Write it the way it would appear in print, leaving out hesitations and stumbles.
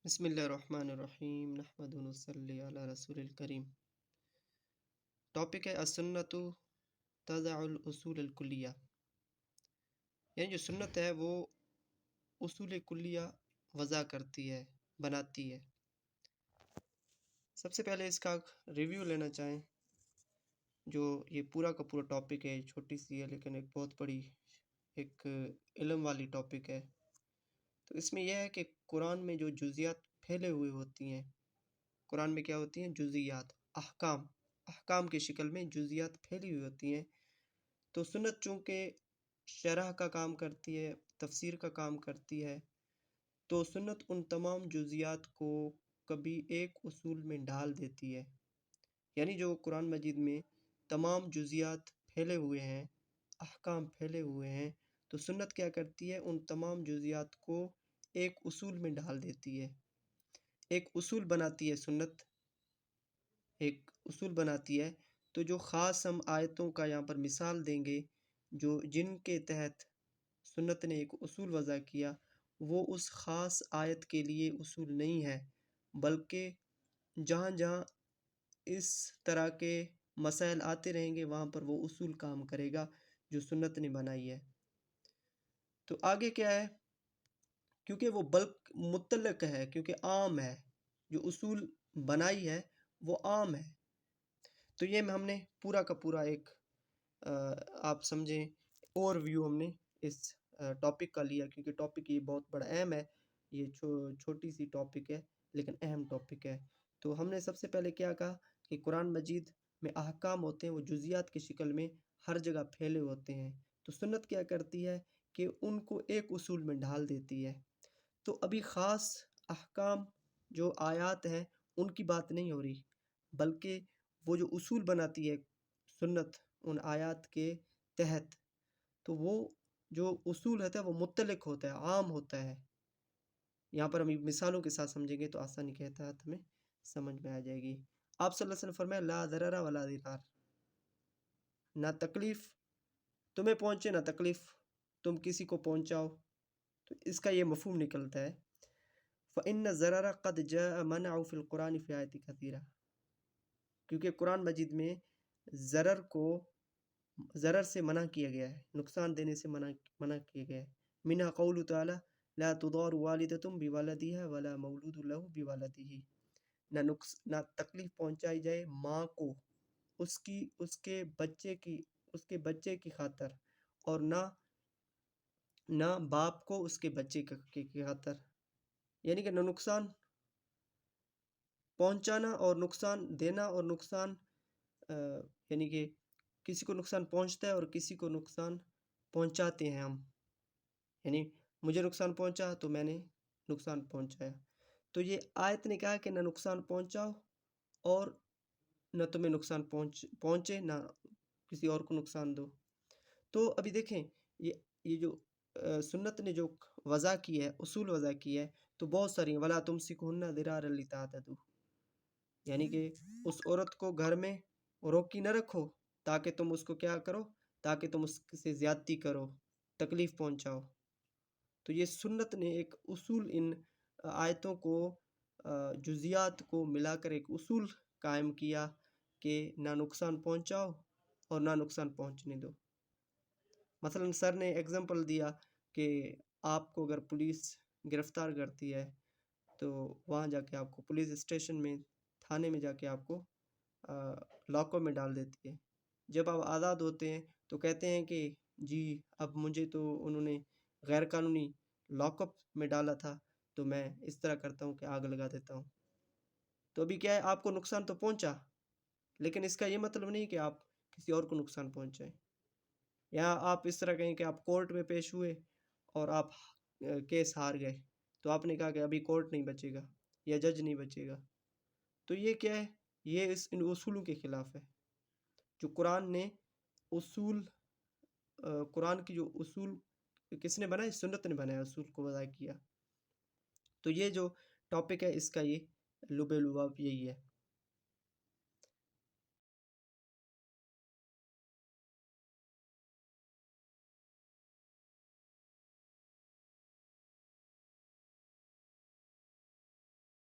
بسم اللہ الرحمن الرحیم نحمد ونصلی علی رسول الکریم۔ ٹاپک ہے السنت تضع الاصول الکلیہ، یعنی جو سنت ہے وہ اصول کلیہ وضع کرتی ہے، بناتی ہے۔ سب سے پہلے اس کا ریویو لینا چاہیں، جو یہ پورا کا پورا ٹاپک ہے، چھوٹی سی ہے لیکن ایک بہت بڑی ایک علم والی ٹاپک ہے۔ تو اس میں یہ ہے کہ قرآن میں جو جزیات پھیلے ہوئے ہوتی ہیں، قرآن میں کیا ہوتی ہیں؟ جزیات، احکام کی شکل میں جزیات پھیلی ہوئی ہوتی ہیں۔ تو سنت چونکہ شرح کا کام کرتی ہے، تفسیر کا کام کرتی ہے، تو سنت ان تمام جزیات کو کبھی ایک اصول میں ڈال دیتی ہے۔ یعنی جو قرآن مجید میں تمام جزیات پھیلے ہوئے ہیں، احکام پھیلے ہوئے ہیں، تو سنت کیا کرتی ہے؟ ان تمام جزیات کو ایک اصول میں ڈال دیتی ہے، ایک اصول بناتی ہے سنت، ایک اصول بناتی ہے۔ تو جو خاص ہم آیتوں کا یہاں پر مثال دیں گے، جن کے تحت سنت نے ایک اصول وضع کیا، وہ اس خاص آیت کے لیے اصول نہیں ہے، بلکہ جہاں جہاں اس طرح کے مسائل آتے رہیں گے وہاں پر وہ اصول کام کرے گا جو سنت نے بنائی ہے۔ تو آگے کیا ہے؟ کیونکہ وہ بلک مطلق ہے، کیونکہ عام ہے، جو اصول بنائی ہے وہ عام ہے۔ تو یہ ہم نے پورا کا پورا ایک آپ سمجھیں اوور ویو ہم نے اس ٹاپک کا لیا، کیونکہ ٹاپک یہ بہت بڑا اہم ہے، یہ چھوٹی سی ٹاپک ہے لیکن اہم ٹاپک ہے۔ تو ہم نے سب سے پہلے کیا کہا کہ قرآن مجید میں احکام ہوتے ہیں، وہ جزیات کی شکل میں ہر جگہ پھیلے ہوتے ہیں۔ تو سنت کیا کرتی ہے کہ ان کو ایک اصول میں ڈھال دیتی ہے۔ تو ابھی خاص احکام جو آیات ہیں ان کی بات نہیں ہو رہی، بلکہ وہ جو اصول بناتی ہے سنت ان آیات کے تحت، تو وہ جو اصول ہوتا ہے وہ مطلق ہوتا ہے، عام ہوتا ہے۔ یہاں پر ہم مثالوں کے ساتھ سمجھیں گے تو آسانی کے تحت ہمیں سمجھ میں آ جائے گی۔ آپ صلی اللہ علیہ وسلم فرمایا لا ضرر ولا ضرار، نہ تکلیف تمہیں پہنچے نہ تکلیف تم کسی کو پہنچاؤ۔ تو اس کا یہ مفہوم نکلتا ہے فَإِنَّ الضَّرَرَ قَدْ جَاءَ مَنْعُ فِي الْقُرْآنِ فِي آیَاتٍ کَثِیرَةٍ، کیونکہ قرآن مجید میں ضرر سے منع کیا گیا ہے، نقصان دینے سے منع کیا گیا ہے۔ منہا قول تعالی لا تضار والدۃ بولدها ولا مولود له بولده، نہ تکلیف پہنچائی جائے ماں کو اس کے بچے کی خاطر، اور نہ باپ کو اس کے بچے کی خاطر، یعنی کہ نہ نقصان پہنچانا اور نقصان دینا، اور نقصان یعنی کہ کسی کو نقصان پہنچتا ہے اور کسی کو نقصان پہنچاتے ہیں ہم، یعنی مجھے نقصان پہنچا تو میں نے نقصان پہنچایا۔ تو یہ آیت نے کہا کہ نہ نقصان پہنچاؤ اور نہ تمہیں نقصان پہنچے، نہ کسی اور کو نقصان دو۔ تو ابھی دیکھیں یہ جو سنت نے جو وضع کی ہے، اصول وضع کی ہے، تو بہت ساری ولا تمسکوہن ضرارا لتعتدوا، یعنی کہ اس عورت کو گھر میں روکی نہ رکھو تاکہ تم اس کو کیا کرو، تاکہ تم اس سے زیادتی کرو، تکلیف پہنچاؤ۔ تو یہ سنت نے ایک اصول، ان آیتوں کو جزیات کو ملا کر ایک اصول قائم کیا کہ نہ نقصان پہنچاؤ اور نہ نقصان پہنچنے دو۔ مثلا سر نے ایگزامپل دیا کہ آپ کو اگر پولیس گرفتار کرتی ہے تو وہاں جا کے آپ کو پولیس اسٹیشن میں، تھانے میں جا کے آپ کو لاک اپ میں ڈال دیتی ہے۔ جب آپ آزاد ہوتے ہیں تو کہتے ہیں کہ جی اب مجھے تو انہوں نے غیر قانونی لاک اپ میں ڈالا تھا، تو میں اس طرح کرتا ہوں کہ آگ لگا دیتا ہوں۔ تو ابھی کیا ہے، آپ کو نقصان تو پہنچا، لیکن اس کا یہ مطلب نہیں کہ آپ کسی اور کو نقصان پہنچائیں، یا آپ اس طرح کہیں کہ آپ کورٹ میں پیش ہوئے اور آپ کیس ہار گئے، تو آپ نے کہا کہ ابھی کورٹ نہیں بچے گا یا جج نہیں بچے گا۔ تو یہ کیا ہے؟ یہ ان اصولوں کے خلاف ہے جو قرآن نے اصول، قرآن کی جو اصول کس نے بنائے؟ سنت نے بنایا، اصول کو وضع کیا۔ تو یہ جو ٹاپک ہے اس کا یہ لب لباب یہی ہے۔